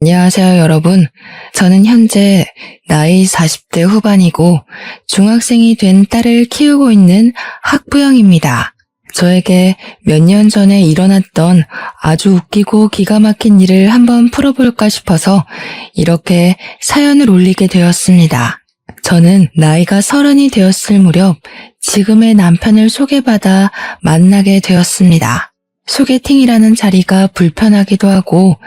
안녕하세요, 여러분. 저는 현재 나이 40대 후반이고 중학생이 된 딸을 키우고 있는 학부형입니다. 저에게 몇 년 전에 일어났던 아주 웃기고 기가 막힌 일을 한번 풀어볼까 싶어서 이렇게 사연을 올리게 되었습니다. 저는 나이가 30이 되었을 무렵 지금의 남편을 소개받아 만나게 되었습니다. 소개팅이라는 자리가 불편하기도 하고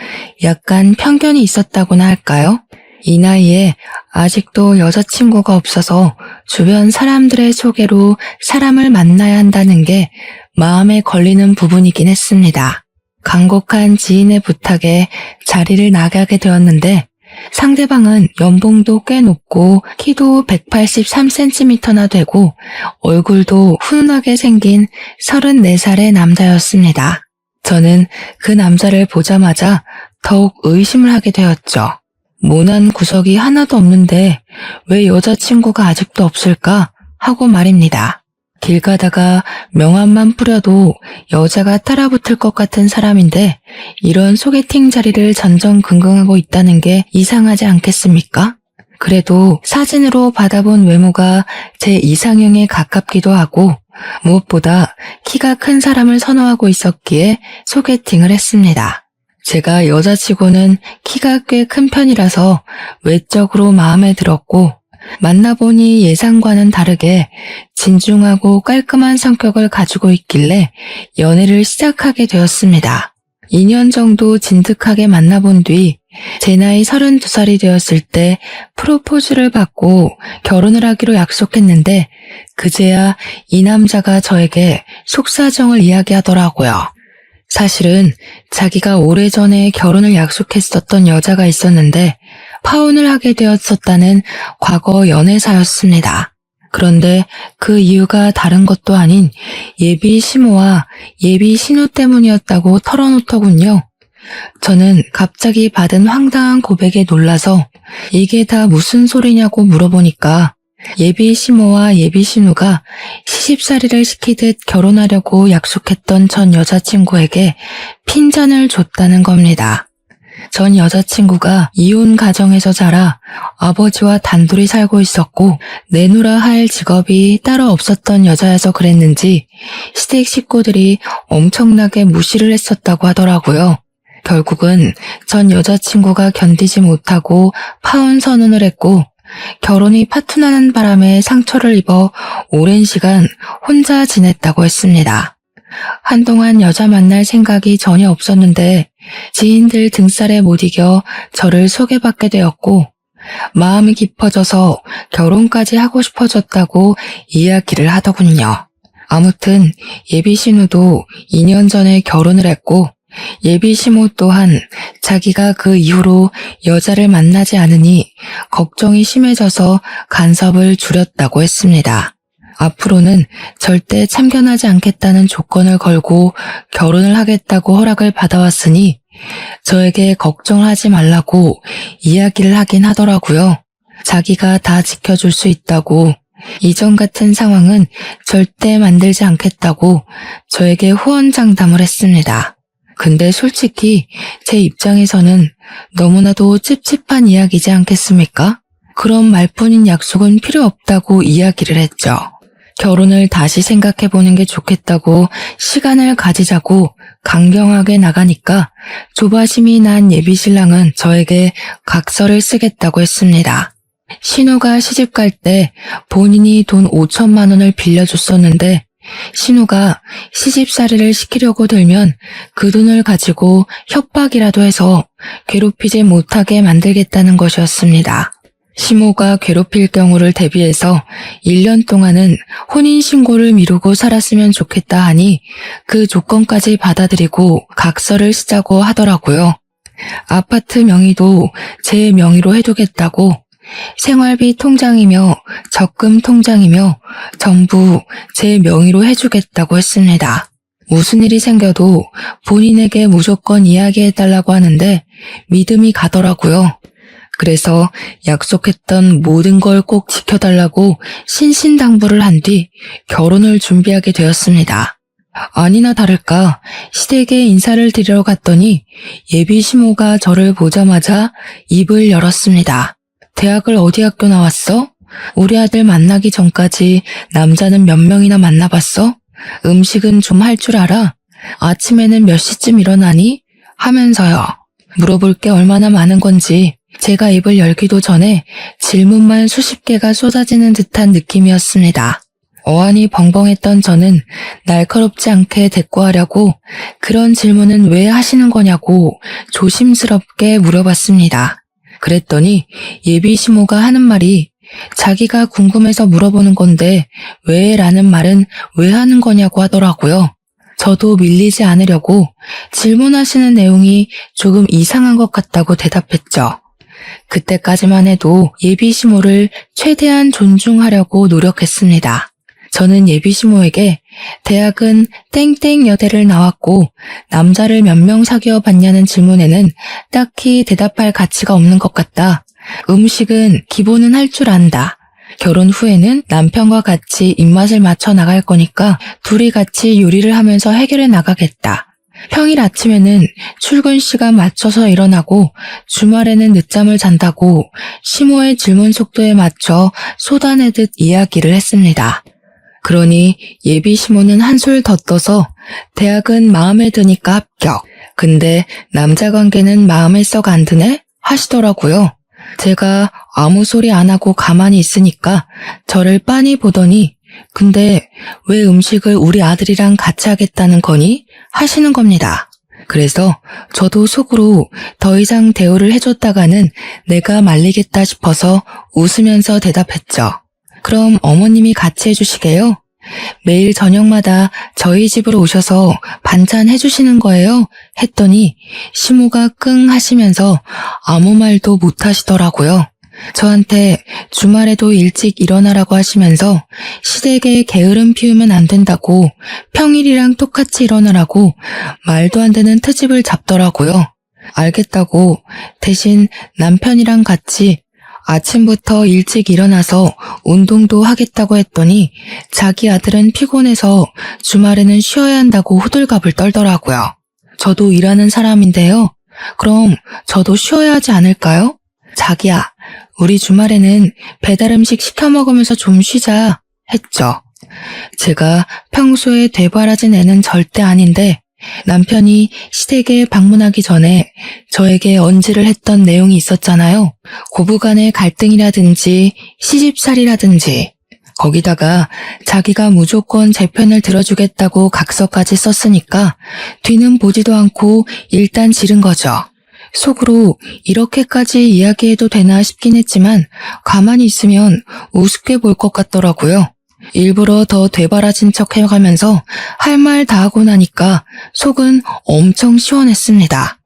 약간 편견이 있었다고나 할까요? 이 나이에 아직도 여자친구가 없어서 주변 사람들의 소개로 사람을 만나야 한다는 게 마음에 걸리는 부분이긴 했습니다. 간곡한 지인의 부탁에 자리를 나가게 되었는데 상대방은 연봉도 꽤 높고 키도 183cm나 되고 얼굴도 훈훈하게 생긴 34살의 남자였습니다. 저는 그 남자를 보자마자 더욱 의심을 하게 되었죠. 모난 구석이 하나도 없는데 왜 여자친구가 아직도 없을까 하고 말입니다. 길 가다가 명함만 뿌려도 여자가 따라붙을 것 같은 사람인데 이런 소개팅 자리를 전전긍긍하고 있다는 게 이상하지 않겠습니까? 그래도 사진으로 받아본 외모가 제 이상형에 가깝기도 하고 무엇보다 키가 큰 사람을 선호하고 있었기에 소개팅을 했습니다. 제가 여자치고는 키가 꽤 큰 편이라서 외적으로 마음에 들었고 만나보니 예상과는 다르게 진중하고 깔끔한 성격을 가지고 있길래 연애를 시작하게 되었습니다. 2년 정도 진득하게 만나본 뒤 제 나이 32살이 되었을 때 프로포즈를 받고 결혼을 하기로 약속했는데 그제야 이 남자가 저에게 속사정을 이야기하더라고요. 사실은 자기가 오래전에 결혼을 약속했었던 여자가 있었는데 파혼을 하게 되었었다는 과거 연애사였습니다. 그런데 그 이유가 다른 것도 아닌 예비 시모와 예비 신우 때문이었다고 털어놓더군요. 저는 갑자기 받은 황당한 고백에 놀라서 이게 다 무슨 소리냐고 물어보니까 예비 시모와 예비 신우가 시집살이를 시키듯 결혼하려고 약속했던 전 여자친구에게 핀잔을 줬다는 겁니다. 전 여자친구가 이혼 가정에서 자라 아버지와 단둘이 살고 있었고 내놓으라 할 직업이 따로 없었던 여자여서 그랬는지 시댁 식구들이 엄청나게 무시를 했었다고 하더라고요. 결국은 전 여자친구가 견디지 못하고 파혼 선언을 했고 결혼이 파투나는 바람에 상처를 입어 오랜 시간 혼자 지냈다고 했습니다. 한동안 여자 만날 생각이 전혀 없었는데 지인들 등살에 못 이겨 저를 소개받게 되었고 마음이 깊어져서 결혼까지 하고 싶어졌다고 이야기를 하더군요. 아무튼 예비 신우도 2년 전에 결혼을 했고 예비 시모 또한 자기가 그 이후로 여자를 만나지 않으니 걱정이 심해져서 간섭을 줄였다고 했습니다. 앞으로는 절대 참견하지 않겠다는 조건을 걸고 결혼을 하겠다고 허락을 받아왔으니 저에게 걱정하지 말라고 이야기를 하긴 하더라고요. 자기가 다 지켜줄 수 있다고 이전 같은 상황은 절대 만들지 않겠다고 저에게 후원장담을 했습니다. 근데 솔직히 제 입장에서는 너무나도 찝찝한 이야기지 않겠습니까? 그런 말뿐인 약속은 필요 없다고 이야기를 했죠. 결혼을 다시 생각해보는 게 좋겠다고 시간을 가지자고 강경하게 나가니까 조바심이 난 예비신랑은 저에게 각서를 쓰겠다고 했습니다. 신우가 시집갈 때 본인이 돈 5천만 원을 빌려줬었는데 신우가 시집살이를 시키려고 들면 그 돈을 가지고 협박이라도 해서 괴롭히지 못하게 만들겠다는 것이었습니다. 시모가 괴롭힐 경우를 대비해서 1년 동안은 혼인신고를 미루고 살았으면 좋겠다 하니 그 조건까지 받아들이고 각서를 쓰자고 하더라고요. 아파트 명의도 제 명의로 해두겠다고 생활비 통장이며 적금 통장이며 전부 제 명의로 해주겠다고 했습니다. 무슨 일이 생겨도 본인에게 무조건 이야기해달라고 하는데 믿음이 가더라고요. 그래서 약속했던 모든 걸 꼭 지켜달라고 신신당부를 한 뒤 결혼을 준비하게 되었습니다. 아니나 다를까 시댁에 인사를 드리러 갔더니 예비 시모가 저를 보자마자 입을 열었습니다. 대학을 어디 학교 나왔어? 우리 아들 만나기 전까지 남자는 몇 명이나 만나봤어? 음식은 좀 할 줄 알아? 아침에는 몇 시쯤 일어나니? 하면서요. 물어볼 게 얼마나 많은 건지 제가 입을 열기도 전에 질문만 수십 개가 쏟아지는 듯한 느낌이었습니다. 어안이 벙벙했던 저는 날카롭지 않게 대꾸하려고 그런 질문은 왜 하시는 거냐고 조심스럽게 물어봤습니다. 그랬더니 예비 시모가 하는 말이 자기가 궁금해서 물어보는 건데 왜 라는 말은 왜 하는 거냐고 하더라고요. 저도 밀리지 않으려고 질문하시는 내용이 조금 이상한 것 같다고 대답했죠. 그때까지만 해도 예비 시모를 최대한 존중하려고 노력했습니다. 저는 예비 시모에게 대학은 땡땡 여대를 나왔고 남자를 몇 명 사귀어 봤냐는 질문에는 딱히 대답할 가치가 없는 것 같다. 음식은 기본은 할 줄 안다. 결혼 후에는 남편과 같이 입맛을 맞춰 나갈 거니까 둘이 같이 요리를 하면서 해결해 나가겠다. 평일 아침에는 출근 시간 맞춰서 일어나고 주말에는 늦잠을 잔다고 시모의 질문 속도에 맞춰 쏟아내듯 이야기를 했습니다. 그러니 예비 시모는 한술 더 떠서 대학은 마음에 드니까 합격. 근데 남자 관계는 마음에 썩 안 드네? 하시더라고요. 제가 아무 소리 안 하고 가만히 있으니까 저를 빤히 보더니 근데 왜 음식을 우리 아들이랑 같이 하겠다는 거니? 하시는 겁니다. 그래서 저도 속으로 더 이상 대우를 해줬다가는 내가 말리겠다 싶어서 웃으면서 대답했죠. 그럼 어머님이 같이 해주시게요? 매일 저녁마다 저희 집으로 오셔서 반찬 해주시는 거예요? 했더니 시모가 끙 하시면서 아무 말도 못 하시더라고요. 저한테 주말에도 일찍 일어나라고 하시면서 시댁에 게으름 피우면 안 된다고 평일이랑 똑같이 일어나라고 말도 안 되는 트집을 잡더라고요. 알겠다고 대신 남편이랑 같이 아침부터 일찍 일어나서 운동도 하겠다고 했더니 자기 아들은 피곤해서 주말에는 쉬어야 한다고 호들갑을 떨더라고요. 저도 일하는 사람인데요. 그럼 저도 쉬어야 하지 않을까요? 자기야, 우리 주말에는 배달 음식 시켜 먹으면서 좀 쉬자 했죠. 제가 평소에 되바라진 애는 절대 아닌데 남편이 시댁에 방문하기 전에 저에게 언지를 했던 내용이 있었잖아요. 고부간의 갈등이라든지 시집살이라든지 거기다가 자기가 무조건 제 편을 들어주겠다고 각서까지 썼으니까 뒤는 보지도 않고 일단 지른 거죠. 속으로 이렇게까지 이야기해도 되나 싶긴 했지만 가만히 있으면 우습게 볼 것 같더라고요. 일부러 더 되바라진 척 해가면서 할 말 다 하고 나니까 속은 엄청 시원했습니다.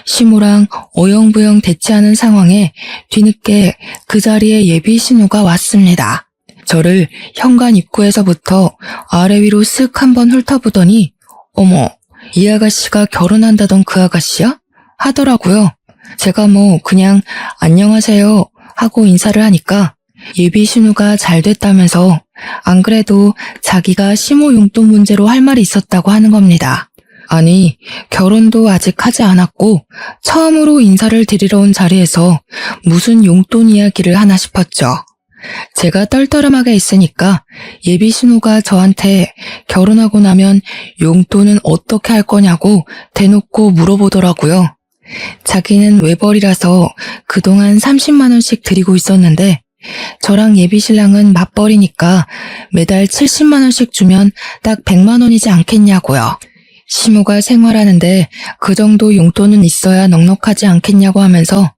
시모랑 어영부영 대치하는 상황에 뒤늦게 그 자리에 예비 신우가 왔습니다. 저를 현관 입구에서부터 아래 위로 쓱 한번 훑어보더니 어머, 이 아가씨가 결혼한다던 그 아가씨야? 하더라고요. 제가 그냥 안녕하세요 하고 인사를 하니까 예비 신우가 잘 됐다면서 안 그래도 자기가 시모 용돈 문제로 할 말이 있었다고 하는 겁니다. 아니, 결혼도 아직 하지 않았고 처음으로 인사를 드리러 온 자리에서 무슨 용돈 이야기를 하나 싶었죠. 제가 떨떠름하게 있으니까 예비 신우가 저한테 결혼하고 나면 용돈은 어떻게 할 거냐고 대놓고 물어보더라고요. 자기는 외벌이라서 그동안 30만 원씩 드리고 있었는데 저랑 예비 신랑은 맞벌이니까 매달 70만 원씩 주면 딱 100만 원이지 않겠냐고요. 시모가 생활하는데 그 정도 용돈은 있어야 넉넉하지 않겠냐고 하면서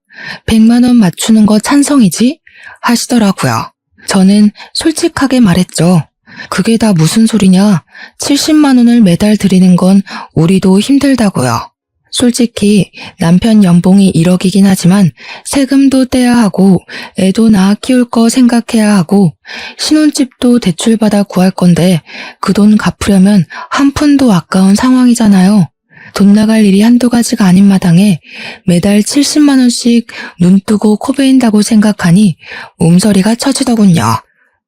100만 원 맞추는 거 찬성이지? 하시더라고요. 저는 솔직하게 말했죠. 그게 다 무슨 소리냐? 70만 원을 매달 드리는 건 우리도 힘들다고요. 솔직히 남편 연봉이 1억이긴 하지만 세금도 떼야 하고 애도 낳아 키울 거 생각해야 하고 신혼집도 대출받아 구할 건데 그 돈 갚으려면 한 푼도 아까운 상황이잖아요. 돈 나갈 일이 한두 가지가 아닌 마당에 매달 70만 원씩 눈 뜨고 코 베인다고 생각하니 몸서리가 쳐지더군요.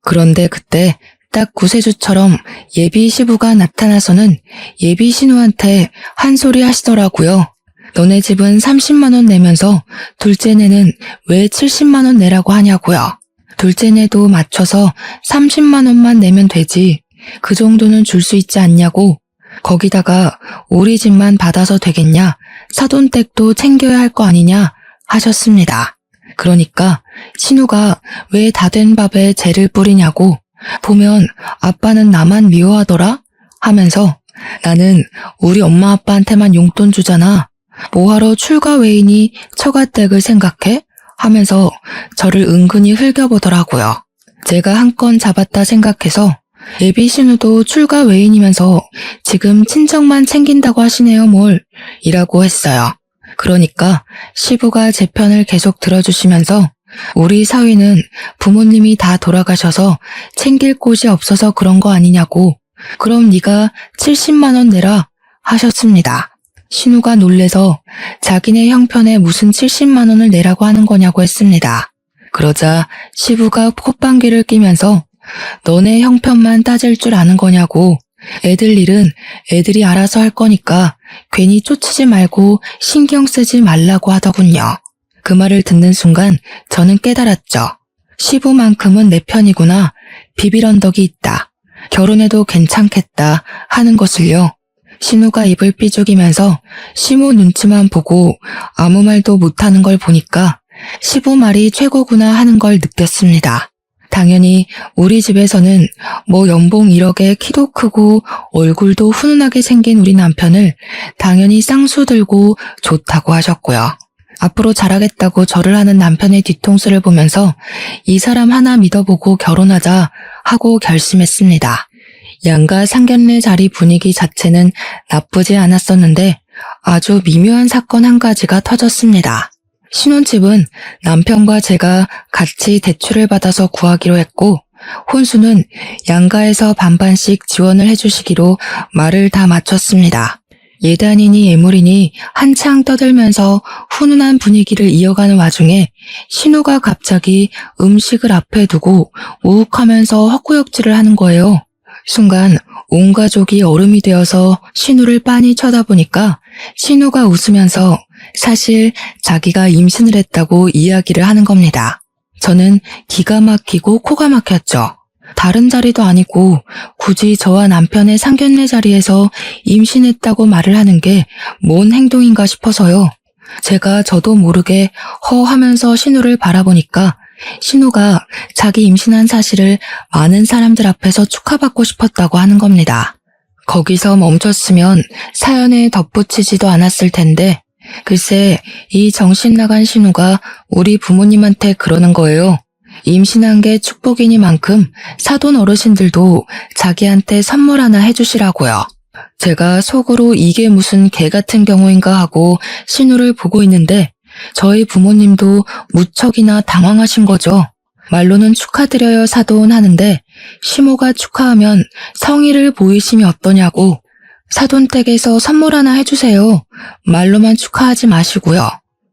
그런데 그때 딱 구세주처럼 예비 시부가 나타나서는 예비 신우한테 한 소리 하시더라고요. 너네 집은 30만 원 내면서 둘째네는 왜 70만 원 내라고 하냐고요. 둘째네도 맞춰서 30만 원만 내면 되지. 그 정도는 줄 수 있지 않냐고. 거기다가 우리 집만 받아서 되겠냐. 사돈댁도 챙겨야 할 거 아니냐 하셨습니다. 그러니까 신우가 왜 다 된 밥에 재를 뿌리냐고. 보면 아빠는 나만 미워하더라 하면서 나는 우리 엄마 아빠한테만 용돈 주잖아. 뭐하러 출가 외인이 처가댁을 생각해? 하면서 저를 은근히 흘겨보더라고요. 제가 한 건 잡았다 생각해서 예비 신우도 출가 외인이면서 지금 친정만 챙긴다고 하시네요 뭘 이라고 했어요. 그러니까 시부가 제 편을 계속 들어주시면서 우리 사위는 부모님이 다 돌아가셔서 챙길 곳이 없어서 그런 거 아니냐고. 그럼 네가 70만 원 내라 하셨습니다. 신우가 놀래서 자기네 형편에 무슨 70만 원을 내라고 하는 거냐고 했습니다. 그러자 시부가 콧방귀를 끼면서 너네 형편만 따질 줄 아는 거냐고. 애들 일은 애들이 알아서 할 거니까 괜히 쫓지 말고 신경 쓰지 말라고 하더군요. 그 말을 듣는 순간 저는 깨달았죠. 시부만큼은 내 편이구나. 비빌 언덕이 있다. 결혼해도 괜찮겠다 하는 것을요. 신우가 입을 삐죽이면서 시모 눈치만 보고 아무 말도 못하는 걸 보니까 시부 말이 최고구나 하는 걸 느꼈습니다. 당연히 우리 집에서는 뭐 연봉 1억에 키도 크고 얼굴도 훈훈하게 생긴 우리 남편을 당연히 쌍수 들고 좋다고 하셨고요. 앞으로 잘하겠다고 절을 하는 남편의 뒤통수를 보면서 이 사람 하나 믿어보고 결혼하자 하고 결심했습니다. 양가 상견례 자리 분위기 자체는 나쁘지 않았었는데 아주 미묘한 사건 한 가지가 터졌습니다. 신혼집은 남편과 제가 같이 대출을 받아서 구하기로 했고 혼수는 양가에서 반반씩 지원을 해주시기로 말을 다 마쳤습니다. 예단이니 예물이니 한창 떠들면서 훈훈한 분위기를 이어가는 와중에 신우가 갑자기 음식을 앞에 두고 우욱하면서 헛구역질을 하는 거예요. 순간 온 가족이 얼음이 되어서 신우를 빤히 쳐다보니까 신우가 웃으면서 사실 자기가 임신을 했다고 이야기를 하는 겁니다. 저는 기가 막히고 코가 막혔죠. 다른 자리도 아니고 굳이 저와 남편의 상견례 자리에서 임신했다고 말을 하는 게 뭔 행동인가 싶어서요. 제가 저도 모르게 허 하면서 신우를 바라보니까 신우가 자기 임신한 사실을 많은 사람들 앞에서 축하받고 싶었다고 하는 겁니다. 거기서 멈췄으면 사연에 덧붙이지도 않았을 텐데 글쎄 이 정신 나간 신우가 우리 부모님한테 그러는 거예요. 임신한 게 축복이니만큼 사돈 어르신들도 자기한테 선물 하나 해주시라고요. 제가 속으로 이게 무슨 개 같은 경우인가 하고 신우를 보고 있는데 저희 부모님도 무척이나 당황하신 거죠. 말로는 축하드려요 사돈 하는데 시모가 축하하면 성의를 보이시면 어떠냐고. 사돈댁에서 선물 하나 해주세요. 말로만 축하하지 마시고요.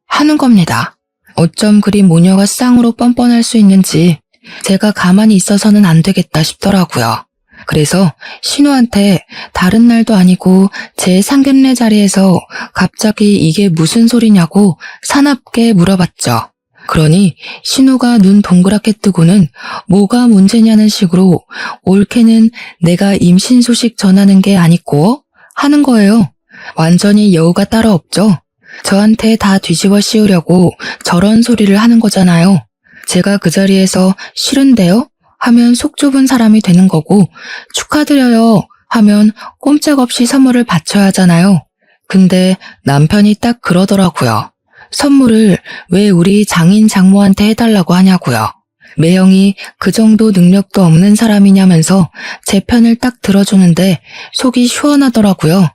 하는 겁니다. 어쩜 그리 모녀가 쌍으로 뻔뻔할 수 있는지 제가 가만히 있어서는 안 되겠다 싶더라고요. 그래서 신우한테 다른 날도 아니고 제 상견례 자리에서 갑자기 이게 무슨 소리냐고 사납게 물어봤죠. 그러니 신우가 눈 동그랗게 뜨고는 뭐가 문제냐는 식으로 올케는 내가 임신 소식 전하는 게 아니고 하는 거예요. 완전히 여우가 따로 없죠. 저한테 다 뒤집어 씌우려고 저런 소리를 하는 거잖아요. 제가 그 자리에서 싫은데요? 하면 속 좁은 사람이 되는 거고 축하드려요 하면 꼼짝없이 선물을 바쳐야 하잖아요. 근데 남편이 딱 그러더라고요. 선물을 왜 우리 장인 장모한테 해달라고 하냐고요. 매형이 그 정도 능력도 없는 사람이냐면서 제 편을 딱 들어주는데 속이 시원하더라고요.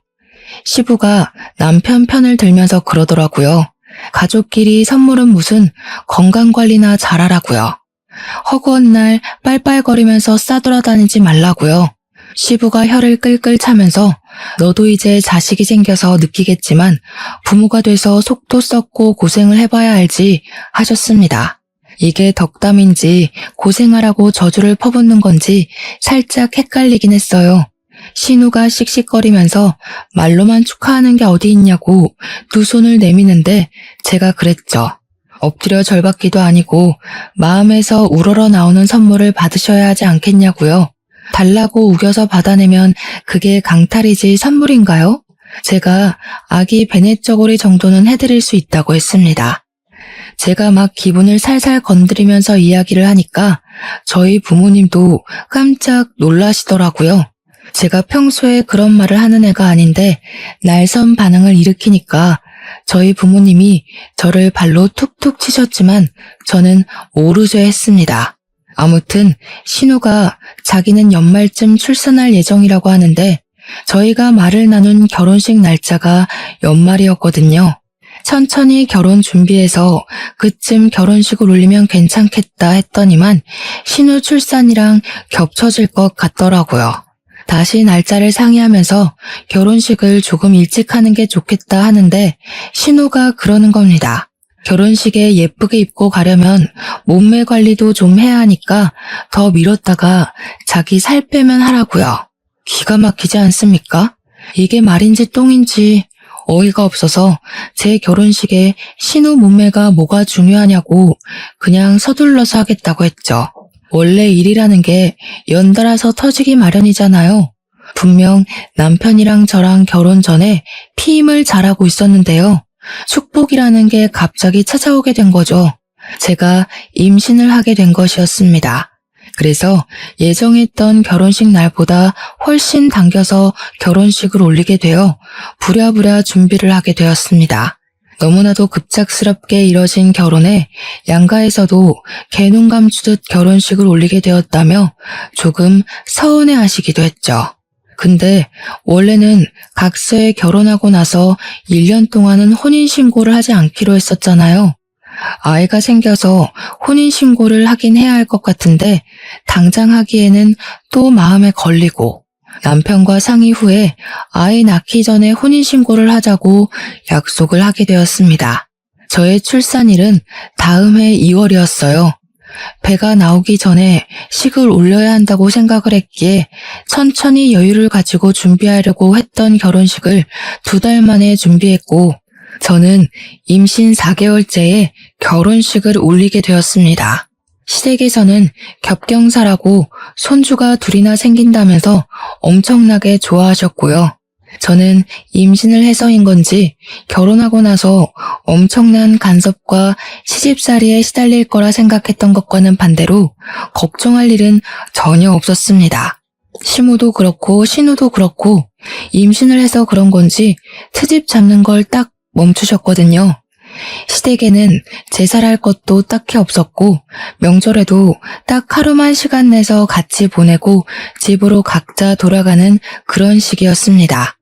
시부가 남편 편을 들면서 그러더라고요. 가족끼리 선물은 무슨 건강관리나 잘하라고요. 허구한 날 빨빨거리면서 싸돌아다니지 말라고요. 시부가 혀를 끌끌 차면서 너도 이제 자식이 생겨서 느끼겠지만 부모가 돼서 속도 썩고 고생을 해봐야 알지 하셨습니다. 이게 덕담인지 고생하라고 저주를 퍼붓는 건지 살짝 헷갈리긴 했어요. 신우가 씩씩거리면서 말로만 축하하는 게 어디 있냐고 두 손을 내미는데 제가 그랬죠. 엎드려 절받기도 아니고 마음에서 우러러 나오는 선물을 받으셔야 하지 않겠냐고요. 달라고 우겨서 받아내면 그게 강탈이지 선물인가요? 제가 아기 베넷저고리 정도는 해드릴 수 있다고 했습니다. 제가 막 기분을 살살 건드리면서 이야기를 하니까 저희 부모님도 깜짝 놀라시더라고요. 제가 평소에 그런 말을 하는 애가 아닌데 날선 반응을 일으키니까 저희 부모님이 저를 발로 툭툭 치셨지만 저는 오르쇠했습니다. 아무튼 신우가 자기는 연말쯤 출산할 예정이라고 하는데 저희가 말을 나눈 결혼식 날짜가 연말이었거든요. 천천히 결혼 준비해서 그쯤 결혼식을 올리면 괜찮겠다 했더니만 신우 출산이랑 겹쳐질 것 같더라고요. 다시 날짜를 상의하면서 결혼식을 조금 일찍 하는 게 좋겠다 하는데 신우가 그러는 겁니다. 결혼식에 예쁘게 입고 가려면 몸매 관리도 좀 해야 하니까 더 미뤘다가 자기 살 빼면 하라고요. 기가 막히지 않습니까? 이게 말인지 똥인지 어이가 없어서 제 결혼식에 신우 몸매가 뭐가 중요하냐고 그냥 서둘러서 하겠다고 했죠. 원래 일이라는 게 연달아서 터지기 마련이잖아요. 분명 남편이랑 저랑 결혼 전에 피임을 잘하고 있었는데요. 축복이라는 게 갑자기 찾아오게 된 거죠. 제가 임신을 하게 된 것이었습니다. 그래서 예정했던 결혼식 날보다 훨씬 당겨서 결혼식을 올리게 되어 부랴부랴 준비를 하게 되었습니다. 너무나도 급작스럽게 이뤄진 결혼에 양가에서도 개눈 감추듯 결혼식을 올리게 되었다며 조금 서운해하시기도 했죠. 근데 원래는 각서에 결혼하고 나서 1년 동안은 혼인신고를 하지 않기로 했었잖아요. 아이가 생겨서 혼인신고를 하긴 해야 할 것 같은데 당장 하기에는 또 마음에 걸리고 남편과 상의 후에 아이 낳기 전에 혼인신고를 하자고 약속을 하게 되었습니다. 저의 출산일은 다음 해 2월이었어요. 배가 나오기 전에 식을 올려야 한다고 생각을 했기에 천천히 여유를 가지고 준비하려고 했던 결혼식을 2달 만에 준비했고 저는 임신 4개월째에 결혼식을 올리게 되었습니다. 시댁에서는 겹경사라고 손주가 2이나 생긴다면서 엄청나게 좋아하셨고요. 저는 임신을 해서인 건지 결혼하고 나서 엄청난 간섭과 시집살이에 시달릴 거라 생각했던 것과는 반대로 걱정할 일은 전혀 없었습니다. 시모도 그렇고 신우도 그렇고 임신을 해서 그런 건지 트집 잡는 걸 딱 멈추셨거든요. 시댁에는 제사할 것도 딱히 없었고 명절에도 딱 하루만 시간 내서 같이 보내고 집으로 각자 돌아가는 그런 시기였습니다.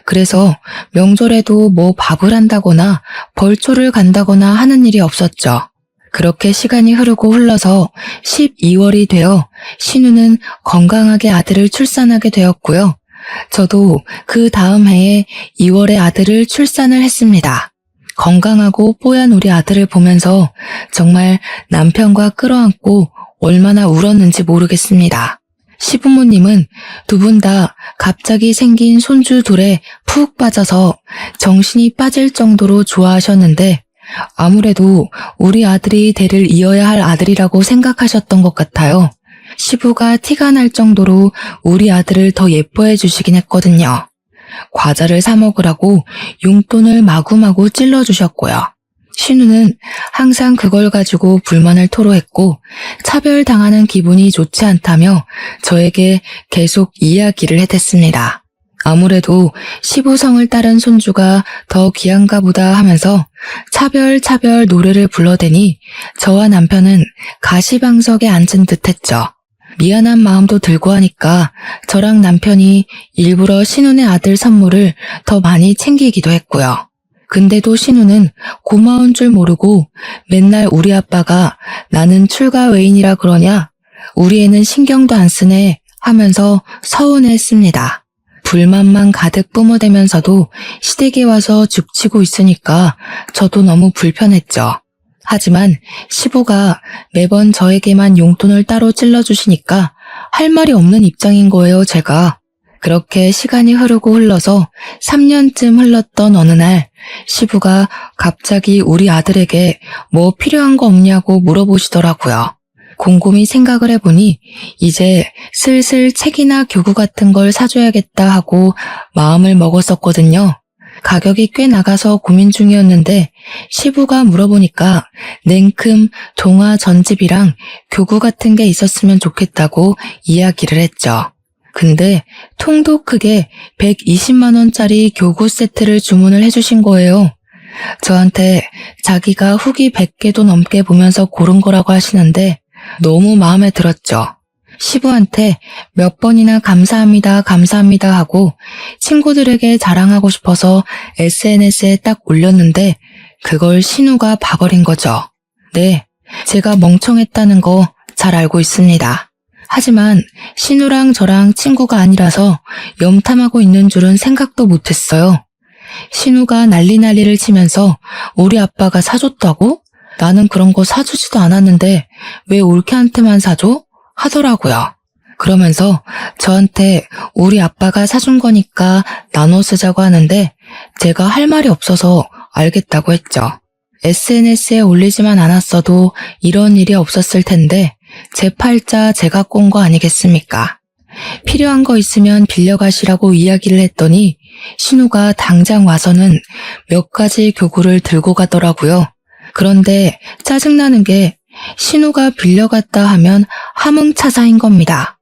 그래서 명절에도 뭐 밥을 한다거나 벌초를 간다거나 하는 일이 없었죠. 그렇게 시간이 흐르고 흘러서 12월이 되어 신우는 건강하게 아들을 출산하게 되었고요. 저도 그 다음 해에 2월에 아들을 출산을 했습니다. 건강하고 뽀얀 우리 아들을 보면서 정말 남편과 끌어안고 얼마나 울었는지 모르겠습니다. 시부모님은 두 분 다 갑자기 생긴 손주 둘에 푹 빠져서 정신이 빠질 정도로 좋아하셨는데 아무래도 우리 아들이 대를 이어야 할 아들이라고 생각하셨던 것 같아요. 시부가 티가 날 정도로 우리 아들을 더 예뻐해 주시긴 했거든요. 과자를 사 먹으라고 용돈을 마구마구 찔러주셨고요. 신우는 항상 그걸 가지고 불만을 토로했고 차별당하는 기분이 좋지 않다며 저에게 계속 이야기를 해댔습니다. 아무래도 시부성을 따른 손주가 더 귀한가 보다 하면서 차별 노래를 불러대니 저와 남편은 가시방석에 앉은 듯 했죠. 미안한 마음도 들고 하니까 저랑 남편이 일부러 신우네 아들 선물을 더 많이 챙기기도 했고요. 근데도 신우는 고마운 줄 모르고 맨날 우리 아빠가 나는 출가 외인이라 그러냐? 우리 애는 신경도 안 쓰네 하면서 서운해했습니다. 불만만 가득 뿜어대면서도 시댁에 와서 죽치고 있으니까 저도 너무 불편했죠. 하지만 시부가 매번 저에게만 용돈을 따로 찔러주시니까 할 말이 없는 입장인 거예요, 제가. 그렇게 시간이 흐르고 흘러서 3년쯤 흘렀던 어느 날 시부가 갑자기 우리 아들에게 뭐 필요한 거 없냐고 물어보시더라고요. 곰곰이 생각을 해보니 이제 슬슬 책이나 교구 같은 걸 사줘야겠다 하고 마음을 먹었었거든요. 가격이 꽤 나가서 고민 중이었는데 시부가 물어보니까 냉큼 동화 전집이랑 교구 같은 게 있었으면 좋겠다고 이야기를 했죠. 근데 통도 크게 120만 원짜리 교구 세트를 주문을 해주신 거예요. 저한테 자기가 후기 100개도 넘게 보면서 고른 거라고 하시는데 너무 마음에 들었죠. 시부한테 몇 번이나 감사합니다, 감사합니다 하고 친구들에게 자랑하고 싶어서 SNS에 딱 올렸는데 그걸 신우가 봐버린 거죠. 네, 제가 멍청했다는 거 잘 알고 있습니다. 하지만 신우랑 저랑 친구가 아니라서 염탐하고 있는 줄은 생각도 못했어요. 신우가 난리를 치면서 우리 아빠가 사줬다고? 나는 그런 거 사주지도 않았는데 왜 올케한테만 사줘? 하더라고요. 그러면서 저한테 우리 아빠가 사준 거니까 나눠 쓰자고 하는데 제가 할 말이 없어서 알겠다고 했죠. SNS에 올리지만 않았어도 이런 일이 없었을 텐데 제 팔자 제가 꼰 거 아니겠습니까? 필요한 거 있으면 빌려가시라고 이야기를 했더니 신우가 당장 와서는 몇 가지 교구를 들고 가더라고요. 그런데 짜증나는 게 신우가 빌려갔다 하면 함흥차사인 겁니다.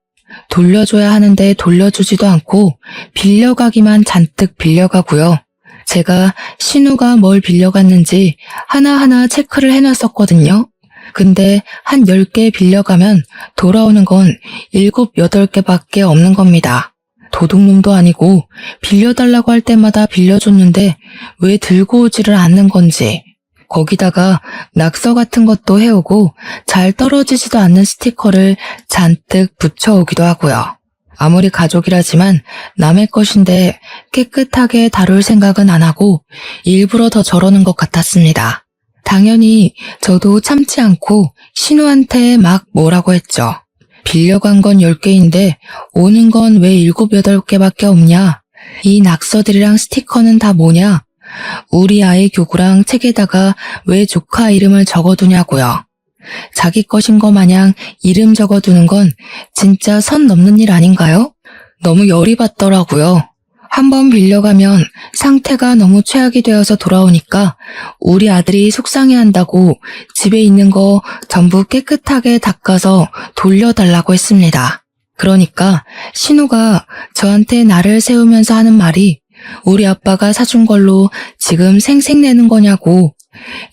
돌려줘야 하는데 돌려주지도 않고 빌려가기만 잔뜩 빌려가고요. 제가 신우가 뭘 빌려갔는지 하나하나 체크를 해놨었거든요. 근데 한 10개 빌려가면 돌아오는 건 7, 8개밖에 없는 겁니다. 도둑놈도 아니고 빌려달라고 할 때마다 빌려줬는데 왜 들고 오지를 않는 건지. 거기다가 낙서 같은 것도 해오고 잘 떨어지지도 않는 스티커를 잔뜩 붙여오기도 하고요. 아무리 가족이라지만 남의 것인데 깨끗하게 다룰 생각은 안 하고 일부러 더 저러는 것 같았습니다. 당연히 저도 참지 않고 신우한테 막 뭐라고 했죠. 빌려간 건 10개인데 오는 건 왜 7, 8개밖에 없냐? 이 낙서들이랑 스티커는 다 뭐냐? 우리 아이 교구랑 책에다가 왜 조카 이름을 적어두냐고요. 자기 것인 거 마냥 이름 적어두는 건 진짜 선 넘는 일 아닌가요? 너무 열이 받더라고요. 한번 빌려가면 상태가 너무 최악이 되어서 돌아오니까 우리 아들이 속상해한다고 집에 있는 거 전부 깨끗하게 닦아서 돌려달라고 했습니다. 그러니까 신우가 저한테 나를 세우면서 하는 말이 우리 아빠가 사준 걸로 지금 생색내는 거냐고,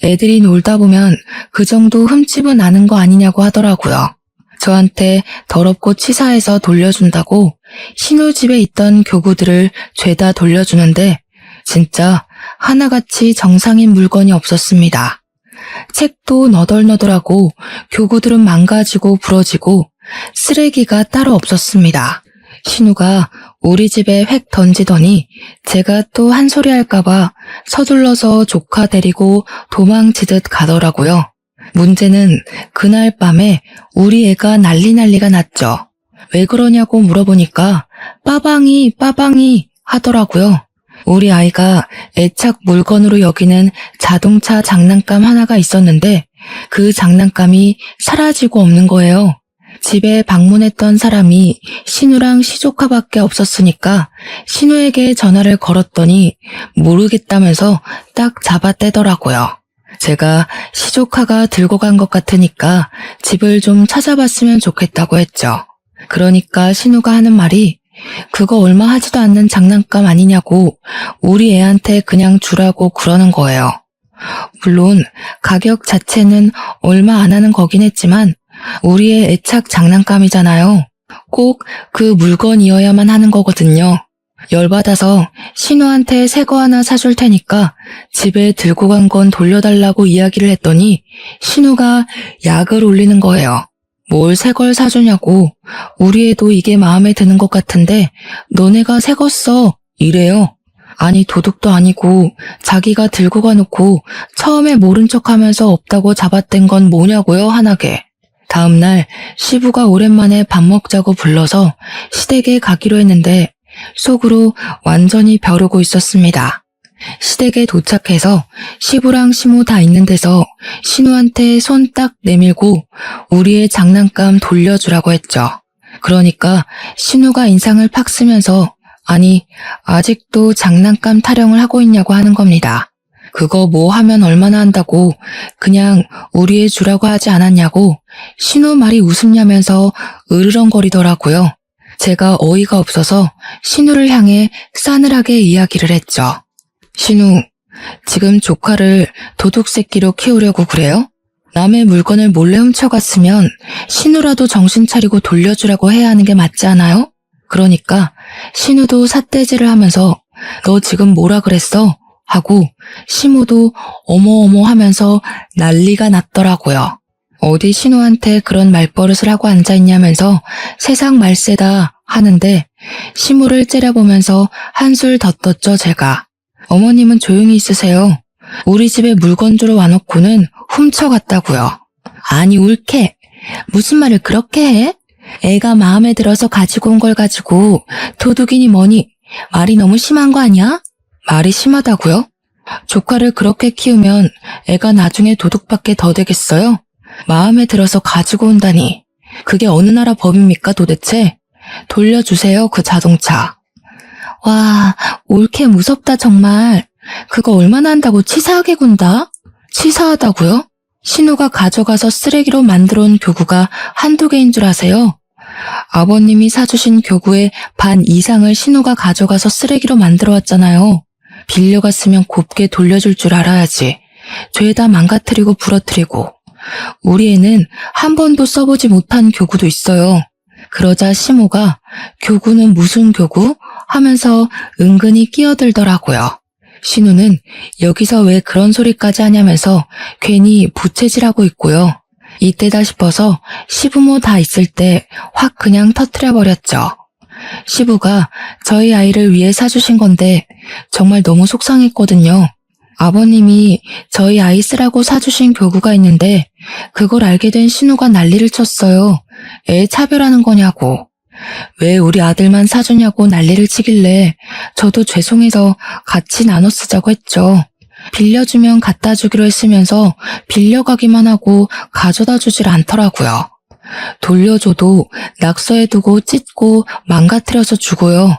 애들이 놀다 보면 그 정도 흠집은 나는 거 아니냐고 하더라고요. 저한테 더럽고 치사해서 돌려준다고 신우 집에 있던 교구들을 죄다 돌려주는데 진짜 하나같이 정상인 물건이 없었습니다. 책도 너덜너덜하고 교구들은 망가지고 부러지고 쓰레기가 따로 없었습니다. 신우가 우리 집에 획 던지더니 제가 또 한 소리 할까봐 서둘러서 조카 데리고 도망치듯 가더라고요. 문제는 그날 밤에 우리 애가 난리가 났죠. 왜 그러냐고 물어보니까 빠방이 하더라고요. 우리 아이가 애착 물건으로 여기는 자동차 장난감 하나가 있었는데 그 장난감이 사라지고 없는 거예요. 집에 방문했던 사람이 신우랑 시조카밖에 없었으니까 신우에게 전화를 걸었더니 모르겠다면서 딱 잡아떼더라고요. 제가 시조카가 들고 간 것 같으니까 집을 좀 찾아봤으면 좋겠다고 했죠. 그러니까 신우가 하는 말이 그거 얼마 하지도 않는 장난감 아니냐고 우리 애한테 그냥 주라고 그러는 거예요. 물론 가격 자체는 얼마 안 하는 거긴 했지만 우리의 애착 장난감이잖아요. 꼭 그 물건이어야만 하는 거거든요. 열받아서 신우한테 새 거 하나 사줄 테니까 집에 들고 간 건 돌려달라고 이야기를 했더니 신우가 약을 올리는 거예요. 뭘 새 걸 사주냐고, 우리 애도 이게 마음에 드는 것 같은데 너네가 새 거 써, 이래요. 아니 도둑도 아니고 자기가 들고 가놓고 처음에 모른 척하면서 없다고 잡아댄 건 뭐냐고요, 한하게. 다음날 시부가 오랜만에 밥 먹자고 불러서 시댁에 가기로 했는데 속으로 완전히 벼르고 있었습니다. 시댁에 도착해서 시부랑 시모 다 있는 데서 신우한테 손 딱 내밀고 우리의 장난감 돌려주라고 했죠. 그러니까 신우가 인상을 팍 쓰면서 아니 아직도 장난감 타령을 하고 있냐고 하는 겁니다. 그거 뭐 하면 얼마나 한다고 그냥 우리의 주라고 하지 않았냐고 신우 말이 웃음냐면서 으르렁거리더라고요. 제가 어이가 없어서 신우를 향해 싸늘하게 이야기를 했죠. 신우, 지금 조카를 도둑새끼로 키우려고 그래요? 남의 물건을 몰래 훔쳐갔으면 신우라도 정신 차리고 돌려주라고 해야 하는 게 맞지 않아요? 그러니까 신우도 삿대질을 하면서 너 지금 뭐라 그랬어? 하고 시모도 어머어머 하면서 난리가 났더라고요. 어디 신우한테 그런 말버릇을 하고 앉아있냐면서 세상 말세다 하는데 시모를 째려보면서 한술 더 떴죠, 제가. 어머님은 조용히 있으세요. 우리 집에 물건 주러 와놓고는 훔쳐갔다고요. 아니 옳게 무슨 말을 그렇게 해? 애가 마음에 들어서 가지고 온 걸 가지고 도둑이니 뭐니 말이 너무 심한 거 아니야? 말이 심하다고요? 조카를 그렇게 키우면 애가 나중에 도둑밖에 더 되겠어요? 마음에 들어서 가지고 온다니 그게 어느 나라 법입니까 도대체? 돌려주세요 그 자동차. 와, 옳게 무섭다 정말. 그거 얼마나 한다고 치사하게 군다? 치사하다고요? 신우가 가져가서 쓰레기로 만들어 온 교구가 한두 개인 줄 아세요? 아버님이 사주신 교구의 반 이상을 신우가 가져가서 쓰레기로 만들어 왔잖아요. 빌려갔으면 곱게 돌려줄 줄 알아야지. 죄다 망가뜨리고 부러뜨리고. 우리 애는 한 번도 써보지 못한 교구도 있어요. 그러자 시모가 교구는 무슨 교구? 하면서 은근히 끼어들더라고요. 신우는 여기서 왜 그런 소리까지 하냐면서 괜히 부채질하고 있고요. 이때다 싶어서 시부모 다 있을 때 확 그냥 터뜨려버렸죠. 시부가 저희 아이를 위해 사주신 건데 정말 너무 속상했거든요. 아버님이 저희 아이 쓰라고 사주신 교구가 있는데 그걸 알게 된 신우가 난리를 쳤어요. 애 차별하는 거냐고. 왜 우리 아들만 사주냐고 난리를 치길래 저도 죄송해서 같이 나눠 쓰자고 했죠. 빌려주면 갖다 주기로 했으면서 빌려가기만 하고 가져다 주질 않더라고요. 돌려줘도 낙서해두고 찢고 망가뜨려서 주고요.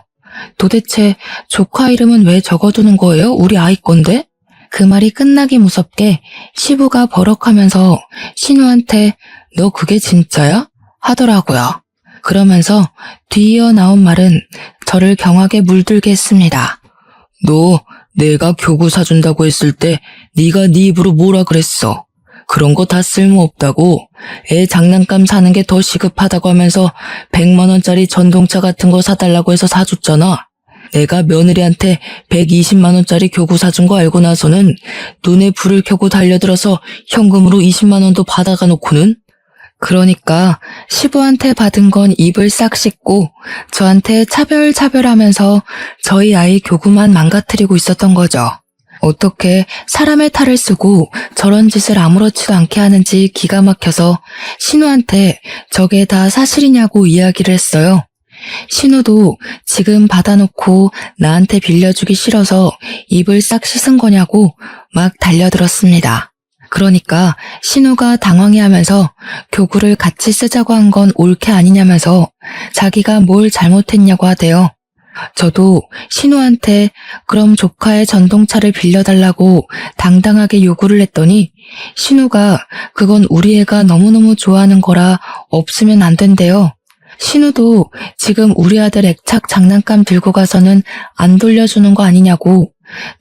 도대체 조카 이름은 왜 적어두는 거예요? 우리 아이 건데? 그 말이 끝나기 무섭게 시부가 버럭하면서 신우한테 너 그게 진짜야? 하더라고요. 그러면서 뒤이어 나온 말은 저를 경악에 물들게 했습니다. 너 내가 교구 사준다고 했을 때 네가 네 입으로 뭐라 그랬어? 그런 거 다 쓸모없다고. 애 장난감 사는 게 더 시급하다고 하면서 100만 원짜리 전동차 같은 거 사달라고 해서 사줬잖아. 내가 며느리한테 120만 원짜리 교구 사준 거 알고 나서는 눈에 불을 켜고 달려들어서 현금으로 20만 원도 받아가 놓고는. 그러니까 시부한테 받은 건 입을 싹 씻고 저한테 차별하면서 저희 아이 교구만 망가뜨리고 있었던 거죠. 어떻게 사람의 탈을 쓰고 저런 짓을 아무렇지도 않게 하는지 기가 막혀서 신우한테 저게 다 사실이냐고 이야기를 했어요. 신우도 지금 받아놓고 나한테 빌려주기 싫어서 입을 싹 씻은 거냐고 막 달려들었습니다. 그러니까 신우가 당황해하면서 교구를 같이 쓰자고 한 건 옳게 아니냐면서 자기가 뭘 잘못했냐고 하대요. 저도 신우한테 그럼 조카의 전동차를 빌려달라고 당당하게 요구를 했더니 신우가 그건 우리 애가 너무너무 좋아하는 거라 없으면 안 된대요. 신우도 지금 우리 아들 액착 장난감 들고 가서는 안 돌려주는 거 아니냐고,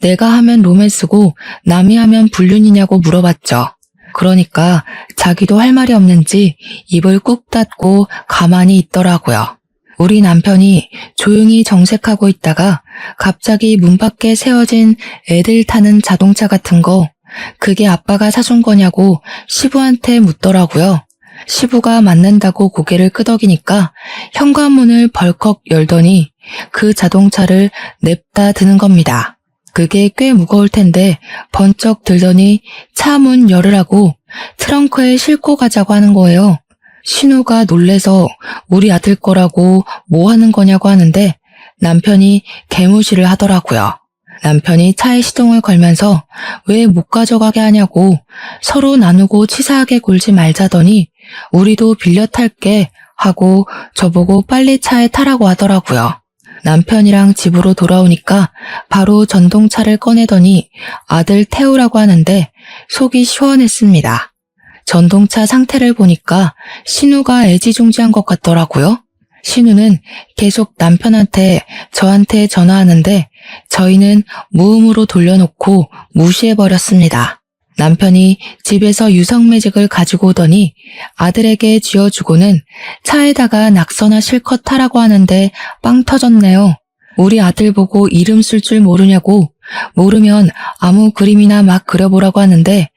내가 하면 로맨스고 남이 하면 불륜이냐고 물어봤죠. 그러니까 자기도 할 말이 없는지 입을 꾹 닫고 가만히 있더라고요. 우리 남편이 조용히 정색하고 있다가 갑자기 문 밖에 세워진 애들 타는 자동차 같은 거, 그게 아빠가 사준 거냐고 시부한테 묻더라고요. 시부가 맞는다고 고개를 끄덕이니까 현관문을 벌컥 열더니 그 자동차를 냅다 드는 겁니다. 그게 꽤 무거울 텐데 번쩍 들더니 차 문 열으라고 트렁크에 싣고 가자고 하는 거예요. 신우가 놀래서 우리 아들 거라고 뭐 하는 거냐고 하는데 남편이 개무시를 하더라고요. 남편이 차에 시동을 걸면서 왜 못 가져가게 하냐고 서로 나누고 치사하게 굴지 말자더니 우리도 빌려 탈게 하고 저보고 빨리 차에 타라고 하더라고요. 남편이랑 집으로 돌아오니까 바로 전동차를 꺼내더니 아들 태우라고 하는데 속이 시원했습니다. 전동차 상태를 보니까 신우가 애지중지한 것 같더라고요. 신우는 계속 남편한테 저한테 전화하는데 저희는 무음으로 돌려놓고 무시해버렸습니다. 남편이 집에서 유성매직을 가지고 오더니 아들에게 쥐어주고는 차에다가 낙서나 실컷 타라고 하는데 빵 터졌네요. 우리 아들 보고 이름 쓸 줄 모르냐고 모르면 아무 그림이나 막 그려보라고 하는데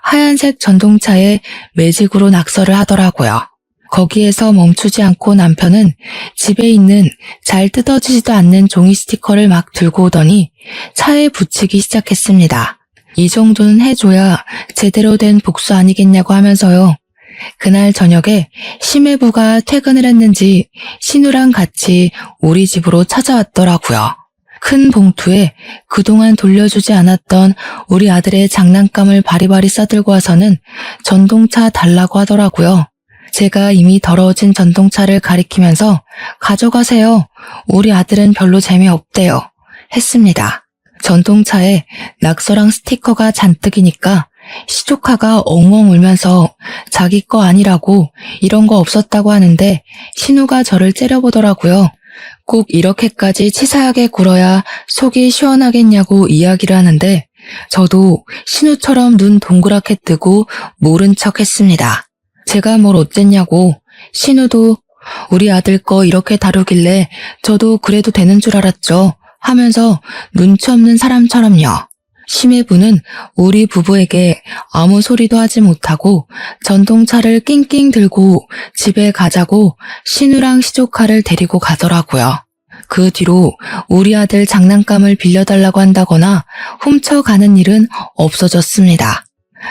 하얀색 전동차에 매직으로 낙서를 하더라고요. 거기에서 멈추지 않고 남편은 집에 있는 잘 뜯어지지도 않는 종이 스티커를 막 들고 오더니 차에 붙이기 시작했습니다. 이 정도는 해줘야 제대로 된 복수 아니겠냐고 하면서요. 그날 저녁에 심해부가 퇴근을 했는지 신우랑 같이 우리 집으로 찾아왔더라고요. 큰 봉투에 그동안 돌려주지 않았던 우리 아들의 장난감을 바리바리 싸들고 와서는 전동차 달라고 하더라고요. 제가 이미 더러워진 전동차를 가리키면서 가져가세요. 우리 아들은 별로 재미없대요. 했습니다. 전동차에 낙서랑 스티커가 잔뜩이니까 시조카가 엉엉 울면서 자기 거 아니라고 이런 거 없었다고 하는데 신우가 저를 째려보더라고요. 꼭 이렇게까지 치사하게 굴어야 속이 시원하겠냐고 이야기를 하는데 저도 신우처럼 눈 동그랗게 뜨고 모른 척 했습니다. 제가 뭘 어쨌냐고. 신우도 우리 아들 거 이렇게 다루길래 저도 그래도 되는 줄 알았죠 하면서 눈치 없는 사람처럼요. 심해부는 우리 부부에게 아무 소리도 하지 못하고 전동차를 낑낑 들고 집에 가자고 신우랑 시조카를 데리고 가더라고요. 그 뒤로 우리 아들 장난감을 빌려달라고 한다거나 훔쳐가는 일은 없어졌습니다.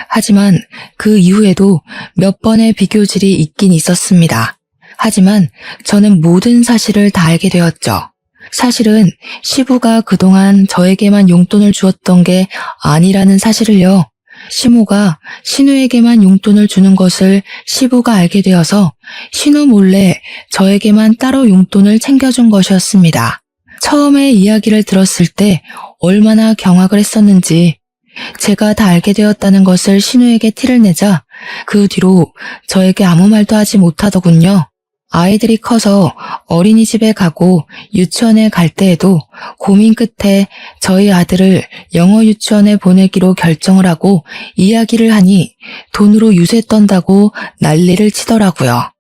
하지만 그 이후에도 몇 번의 비교질이 있긴 있었습니다. 하지만 저는 모든 사실을 다 알게 되었죠. 사실은 시부가 그동안 저에게만 용돈을 주었던 게 아니라는 사실을요. 시모가 신우에게만 용돈을 주는 것을 시부가 알게 되어서 신우 몰래 저에게만 따로 용돈을 챙겨준 것이었습니다. 처음에 이야기를 들었을 때 얼마나 경악을 했었는지 제가 다 알게 되었다는 것을 신우에게 티를 내자 그 뒤로 저에게 아무 말도 하지 못하더군요. 아이들이 커서 어린이집에 가고 유치원에 갈 때에도 고민 끝에 저희 아들을 영어 유치원에 보내기로 결정을 하고 이야기를 하니 돈으로 유세 떤다고 난리를 치더라고요.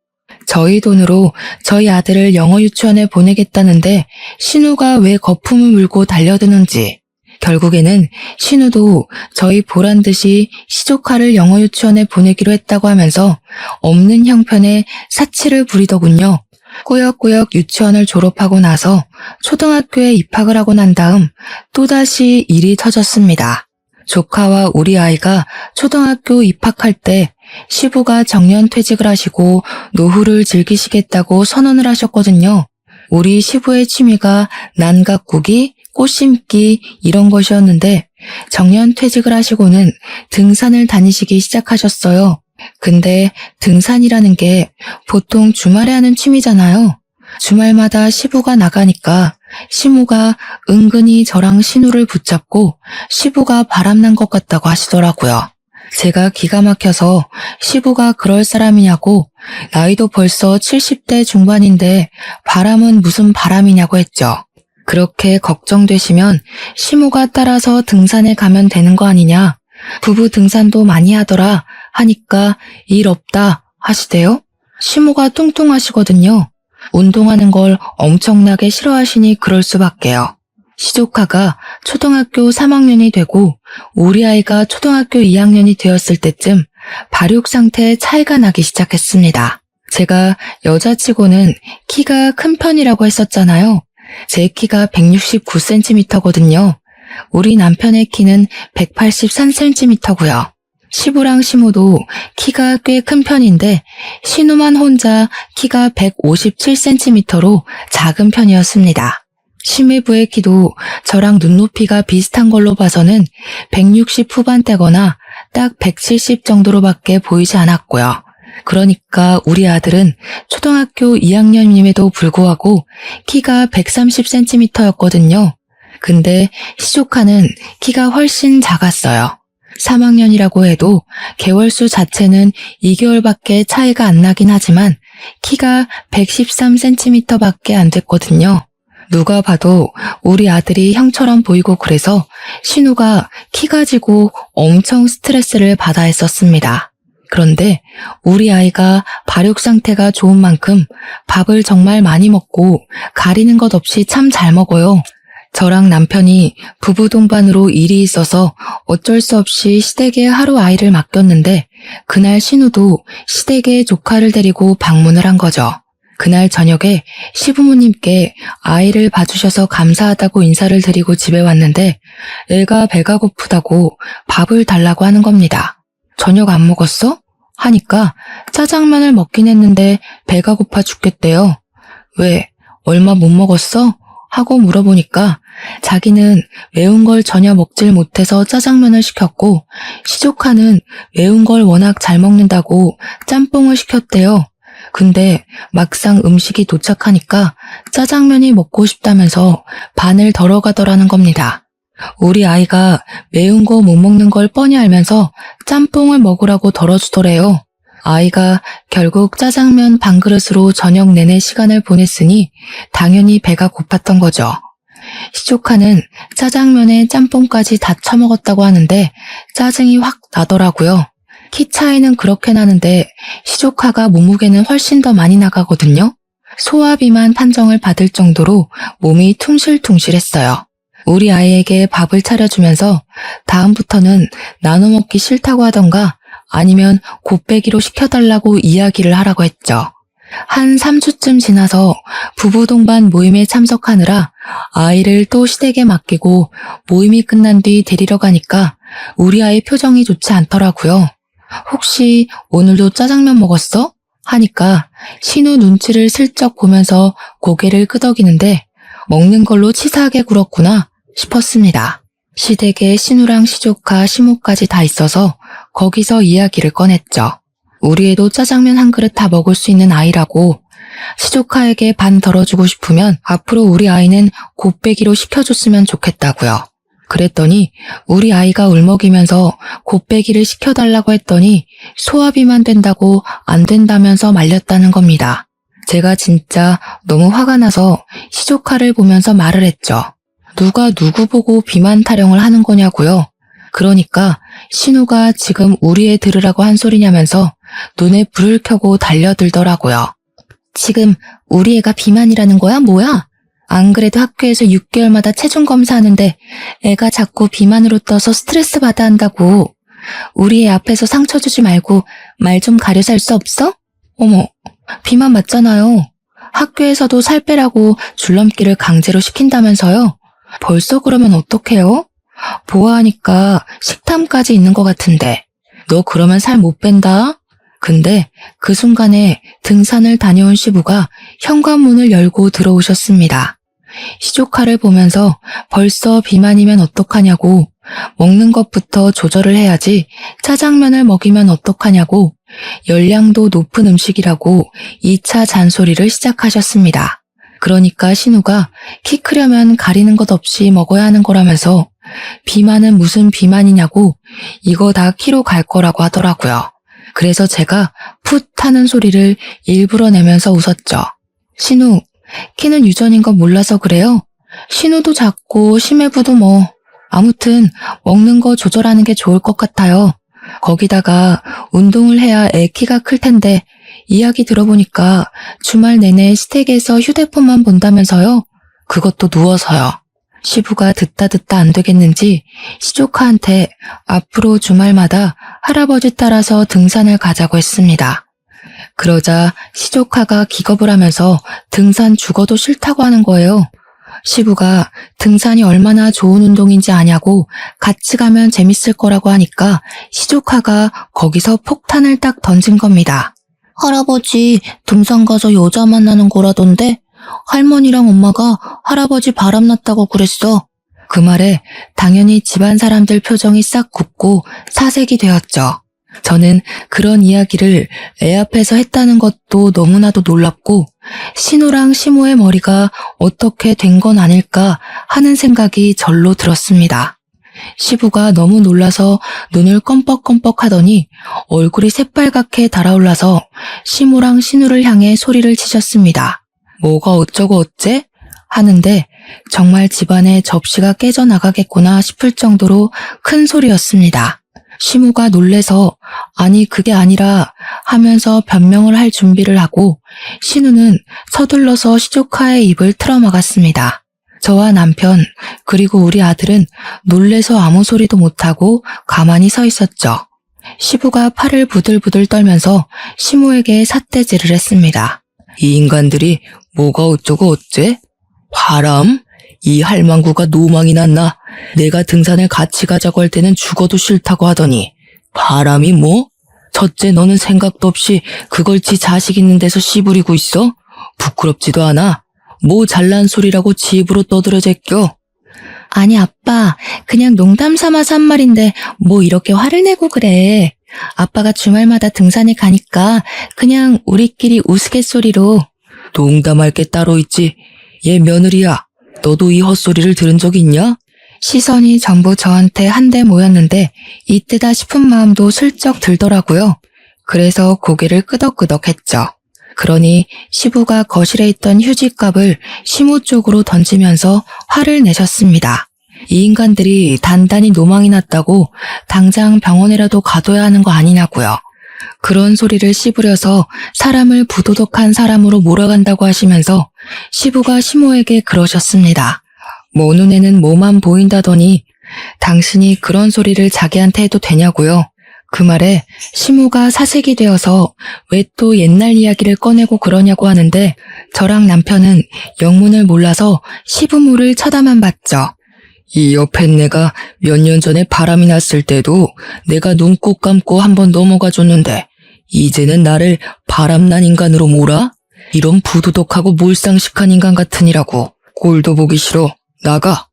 저희 돈으로 저희 아들을 영어 유치원에 보내겠다는데 신우가 왜 거품을 물고 달려드는지 결국에는 신우도 저희 보란 듯이 시조카를 영어 유치원에 보내기로 했다고 하면서 없는 형편에 사치를 부리더군요. 꾸역꾸역 유치원을 졸업하고 나서 초등학교에 입학을 하고 난 다음 또다시 일이 터졌습니다. 조카와 우리 아이가 초등학교 입학할 때 시부가 정년퇴직을 하시고 노후를 즐기시겠다고 선언을 하셨거든요. 우리 시부의 취미가 난각구기, 꽃 심기 이런 것이었는데 정년퇴직을 하시고는 등산을 다니시기 시작하셨어요. 근데 등산이라는 게 보통 주말에 하는 취미잖아요. 주말마다 시부가 나가니까 시모가 은근히 저랑 신우를 붙잡고 시부가 바람난 것 같다고 하시더라고요. 제가 기가 막혀서 시부가 그럴 사람이냐고 나이도 벌써 70대 중반인데 바람은 무슨 바람이냐고 했죠. 그렇게 걱정되시면 시모가 따라서 등산에 가면 되는 거 아니냐. 부부 등산도 많이 하더라 하니까 일 없다 하시대요. 시모가 뚱뚱하시거든요. 운동하는 걸 엄청나게 싫어하시니 그럴 수밖에요. 시조카가 초등학교 3학년이 되고 우리 아이가 초등학교 2학년이 되었을 때쯤 발육 상태에 차이가 나기 시작했습니다. 제가 여자치고는 키가 큰 편이라고 했었잖아요. 제 키가 169cm거든요. 우리 남편의 키는 183cm고요. 시부랑 시모도 키가 꽤 큰 편인데 신우만 혼자 키가 157cm로 작은 편이었습니다. 심해부의 키도 저랑 눈높이가 비슷한 걸로 봐서는 160 후반대거나 딱 170 정도로밖에 보이지 않았고요. 그러니까 우리 아들은 초등학교 2학년임에도 불구하고 키가 130cm였거든요. 근데 시조카는 키가 훨씬 작았어요. 3학년이라고 해도 개월수 자체는 2개월밖에 차이가 안 나긴 하지만 키가 113cm밖에 안 됐거든요. 누가 봐도 우리 아들이 형처럼 보이고 그래서 신우가 키가 지고 엄청 스트레스를 받아 했었습니다. 그런데 우리 아이가 발육 상태가 좋은 만큼 밥을 정말 많이 먹고 가리는 것 없이 참 잘 먹어요. 저랑 남편이 부부 동반으로 일이 있어서 어쩔 수 없이 시댁에 하루 아이를 맡겼는데 그날 신우도 시댁에 조카를 데리고 방문을 한 거죠. 그날 저녁에 시부모님께 아이를 봐주셔서 감사하다고 인사를 드리고 집에 왔는데 애가 배가 고프다고 밥을 달라고 하는 겁니다. 저녁 안 먹었어? 하니까 짜장면을 먹긴 했는데 배가 고파 죽겠대요. 왜? 얼마 못 먹었어? 하고 물어보니까 자기는 매운 걸 전혀 먹질 못해서 짜장면을 시켰고 시조카는 매운 걸 워낙 잘 먹는다고 짬뽕을 시켰대요. 근데 막상 음식이 도착하니까 짜장면이 먹고 싶다면서 반을 덜어가더라는 겁니다. 우리 아이가 매운 거 못 먹는 걸 뻔히 알면서 짬뽕을 먹으라고 덜어주더래요. 아이가 결국 짜장면 반 그릇으로 저녁 내내 시간을 보냈으니 당연히 배가 고팠던 거죠. 시조카는 짜장면에 짬뽕까지 다 처먹었다고 하는데 짜증이 확 나더라고요. 키 차이는 그렇게 나는데 시조카가 몸무게는 훨씬 더 많이 나가거든요. 소화비만 판정을 받을 정도로 몸이 퉁실퉁실했어요. 우리 아이에게 밥을 차려주면서 다음부터는 나눠 먹기 싫다고 하던가 아니면 곱빼기로 시켜달라고 이야기를 하라고 했죠. 한 3주쯤 지나서 부부 동반 모임에 참석하느라 아이를 또 시댁에 맡기고 모임이 끝난 뒤 데리러 가니까 우리 아이 표정이 좋지 않더라고요. 혹시 오늘도 짜장면 먹었어? 하니까 신우 눈치를 슬쩍 보면서 고개를 끄덕이는데 먹는 걸로 치사하게 굴었구나 싶었습니다. 시댁에 신우랑 시조카, 시모까지 다 있어서 거기서 이야기를 꺼냈죠. 우리 애도 짜장면 한 그릇 다 먹을 수 있는 아이라고 시조카에게 반 덜어주고 싶으면 앞으로 우리 아이는 곱빼기로 시켜줬으면 좋겠다고요. 그랬더니 우리 아이가 울먹이면서 곱빼기를 시켜달라고 했더니 소화비만 된다고 안 된다면서 말렸다는 겁니다. 제가 진짜 너무 화가 나서 시조카를 보면서 말을 했죠. 누가 누구 보고 비만 타령을 하는 거냐고요. 그러니까 신우가 지금 우리 애 들으라고 한 소리냐면서 눈에 불을 켜고 달려들더라고요. 지금 우리 애가 비만이라는 거야? 뭐야? 안 그래도 학교에서 6개월마다 체중 검사하는데 애가 자꾸 비만으로 떠서 스트레스 받아 한다고. 우리 애 앞에서 상처 주지 말고 말 좀 가려서 할 수 없어? 어머, 비만 맞잖아요. 학교에서도 살 빼라고 줄넘기를 강제로 시킨다면서요? 벌써 그러면 어떡해요? 보아하니까 식탐까지 있는 것 같은데. 너 그러면 살 못 뺀다? 근데 그 순간에 등산을 다녀온 시부가 현관문을 열고 들어오셨습니다. 시조카를 보면서 벌써 비만이면 어떡하냐고, 먹는 것부터 조절을 해야지 짜장면을 먹이면 어떡하냐고, 열량도 높은 음식이라고 2차 잔소리를 시작하셨습니다. 그러니까 신우가 키 크려면 가리는 것 없이 먹어야 하는 거라면서 비만은 무슨 비만이냐고 이거 다 키로 갈 거라고 하더라고요. 그래서 제가 풋 하는 소리를 일부러 내면서 웃었죠. 신우, 키는 유전인 거 몰라서 그래요? 신우도 작고 심해부도 뭐 아무튼 먹는 거 조절하는 게 좋을 것 같아요. 거기다가 운동을 해야 애 키가 클 텐데 이야기 들어보니까 주말 내내 시댁에서 휴대폰만 본다면서요? 그것도 누워서요. 시부가 듣다 안 되겠는지 시조카한테 앞으로 주말마다 할아버지 따라서 등산을 가자고 했습니다. 그러자 시조카가 기겁을 하면서 등산 죽어도 싫다고 하는 거예요. 시부가 등산이 얼마나 좋은 운동인지 아냐고 같이 가면 재밌을 거라고 하니까 시조카가 거기서 폭탄을 딱 던진 겁니다. 할아버지, 등산 가서 여자 만나는 거라던데 할머니랑 엄마가 할아버지 바람났다고 그랬어. 그 말에 당연히 집안 사람들 표정이 싹 굳고 사색이 되었죠. 저는 그런 이야기를 애 앞에서 했다는 것도 너무나도 놀랍고 신우랑 시모의 머리가 어떻게 된 건 아닐까 하는 생각이 절로 들었습니다. 시부가 너무 놀라서 눈을 껌뻑껌뻑 하더니 얼굴이 새빨갛게 달아올라서 시모랑 신우를 향해 소리를 치셨습니다. 뭐가 어쩌고 어째? 하는데 정말 집안에 접시가 깨져나가겠구나 싶을 정도로 큰 소리였습니다. 시모가 놀래서 아니 그게 아니라 하면서 변명을 할 준비를 하고 신우는 서둘러서 시조카의 입을 틀어막았습니다. 저와 남편 그리고 우리 아들은 놀래서 아무 소리도 못하고 가만히 서 있었죠. 시부가 팔을 부들부들 떨면서 시모에게 삿대질을 했습니다. 이 인간들이 뭐가 어쩌고 어째? 바람? 이 할망구가 노망이 났나? 내가 등산을 같이 가자고 할 때는 죽어도 싫다고 하더니 바람이 뭐? 첫째 너는 생각도 없이 그걸 지 자식 있는 데서 씨부리고 있어? 부끄럽지도 않아? 뭐 잘난 소리라고 지 입으로 떠들어 제껴? 아니 아빠, 그냥 농담 삼아서 한 말인데 뭐 이렇게 화를 내고 그래. 아빠가 주말마다 등산에 가니까 그냥 우리끼리 우스갯소리로. 농담할 게 따로 있지. 얘 며느리야. 너도 이 헛소리를 들은 적 있냐? 시선이 전부 저한테 한데 모였는데 이때다 싶은 마음도 슬쩍 들더라고요. 그래서 고개를 끄덕끄덕했죠. 그러니 시부가 거실에 있던 휴지값을 시모 쪽으로 던지면서 화를 내셨습니다. 이 인간들이 단단히 노망이 났다고 당장 병원에라도 가둬야 하는 거 아니냐고요. 그런 소리를 씹으려서 사람을 부도덕한 사람으로 몰아간다고 하시면서 시부가 시모에게 그러셨습니다. 뭐 눈에는 뭐만 보인다더니 당신이 그런 소리를 자기한테 해도 되냐고요. 그 말에 시모가 사색이 되어서 왜 또 옛날 이야기를 꺼내고 그러냐고 하는데 저랑 남편은 영문을 몰라서 시부모를 쳐다만 봤죠. 이 옆에 내가 몇 년 전에 바람이 났을 때도 내가 눈 꼭 감고 한번 넘어가 줬는데 이제는 나를 바람난 인간으로 몰아? 이런 부도덕하고 몰상식한 인간 같으니라고. 꼴도 보기 싫어. 나가.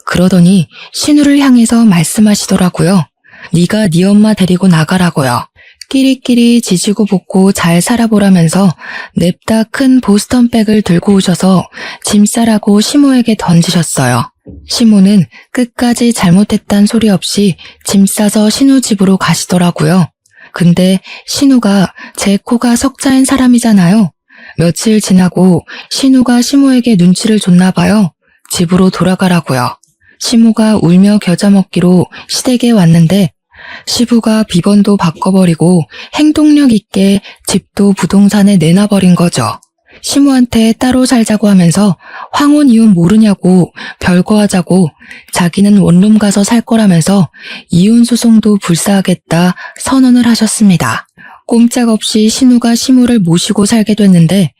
그러더니 신우를 향해서 말씀하시더라고요. 네가 네 엄마 데리고 나가라고요. 끼리끼리 지지고 볶고 잘 살아보라면서 냅다 큰 보스턴백을 들고 오셔서 짐 싸라고 시모에게 던지셨어요. 시모는 끝까지 잘못했단 소리 없이 짐 싸서 신우 집으로 가시더라고요. 근데 신우가 제 코가 석자인 사람이잖아요. 며칠 지나고 신우가 시모에게 눈치를 줬나 봐요. 집으로 돌아가라고요. 시모가 울며 겨자 먹기로 시댁에 왔는데 시부가 비번도 바꿔버리고 행동력 있게 집도 부동산에 내놔버린 거죠. 시모한테 따로 살자고 하면서 황혼 이혼 모르냐고 별거 하자고 자기는 원룸 가서 살 거라면서 이혼 소송도 불사하겠다 선언을 하셨습니다. 꼼짝없이 신우가 시모를 모시고 살게 됐는데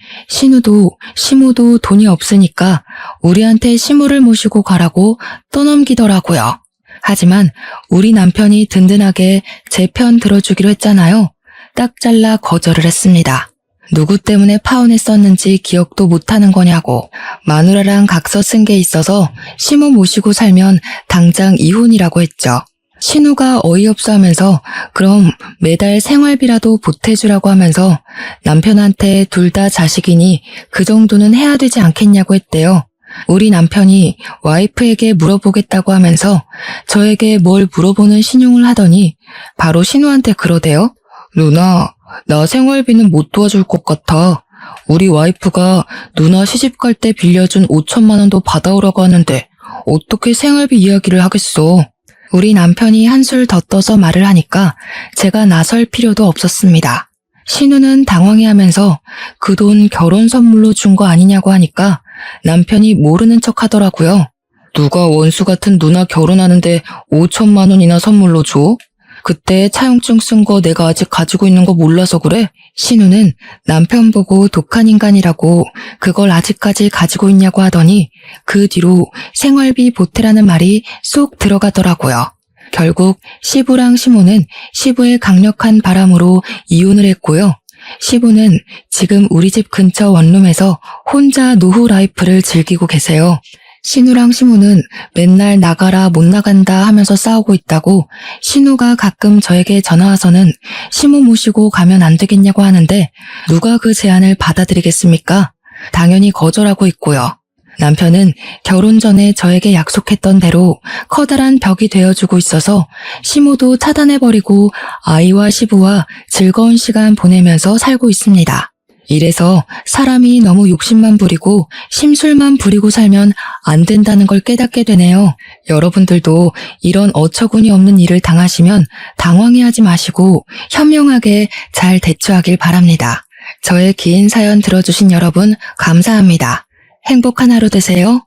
시모도 돈이 없으니까 우리한테 시모를 모시고 가라고 떠넘기더라고요. 하지만 우리 남편이 든든하게 제 편 들어주기로 했잖아요. 딱 잘라 거절을 했습니다. 누구 때문에 파혼했었는지 기억도 못하는 거냐고. 마누라랑 각서 쓴 게 있어서 시모 모시고 살면 당장 이혼이라고 했죠. 신우가 어이없어 하면서 그럼 매달 생활비라도 보태주라고 하면서 남편한테 둘 다 자식이니 그 정도는 해야 되지 않겠냐고 했대요. 우리 남편이 와이프에게 물어보겠다고 하면서 저에게 뭘 물어보는 신용을 하더니 바로 신우한테 그러대요. 누나, 나 생활비는 못 도와줄 것 같아. 우리 와이프가 누나 시집 갈 때 빌려준 5천만 원도 받아오라고 하는데 어떻게 생활비 이야기를 하겠어. 우리 남편이 한술 더 떠서 말을 하니까 제가 나설 필요도 없었습니다. 신우는 당황해하면서 그 돈 결혼 선물로 준 거 아니냐고 하니까 남편이 모르는 척 하더라고요. 누가 원수 같은 누나 결혼하는데 5천만 원이나 선물로 줘? 그때 차용증 쓴 거 내가 아직 가지고 있는 거 몰라서 그래? 신우는 남편 보고 독한 인간이라고 그걸 아직까지 가지고 있냐고 하더니 그 뒤로 생활비 보태라는 말이 쏙 들어가더라고요. 결국 시부랑 시모는 시부의 강력한 바람으로 이혼을 했고요. 시부는 지금 우리 집 근처 원룸에서 혼자 노후 라이프를 즐기고 계세요. 신우랑 시모는 맨날 나가라 못 나간다 하면서 싸우고 있다고 신우가 가끔 저에게 전화와서는 시모 모시고 가면 안 되겠냐고 하는데 누가 그 제안을 받아들이겠습니까? 당연히 거절하고 있고요. 남편은 결혼 전에 저에게 약속했던 대로 커다란 벽이 되어주고 있어서 시모도 차단해버리고 아이와 시부와 즐거운 시간 보내면서 살고 있습니다. 이래서 사람이 너무 욕심만 부리고 심술만 부리고 살면 안 된다는 걸 깨닫게 되네요. 여러분들도 이런 어처구니 없는 일을 당하시면 당황해하지 마시고 현명하게 잘 대처하길 바랍니다. 저의 긴 사연 들어주신 여러분 감사합니다. 행복한 하루 되세요.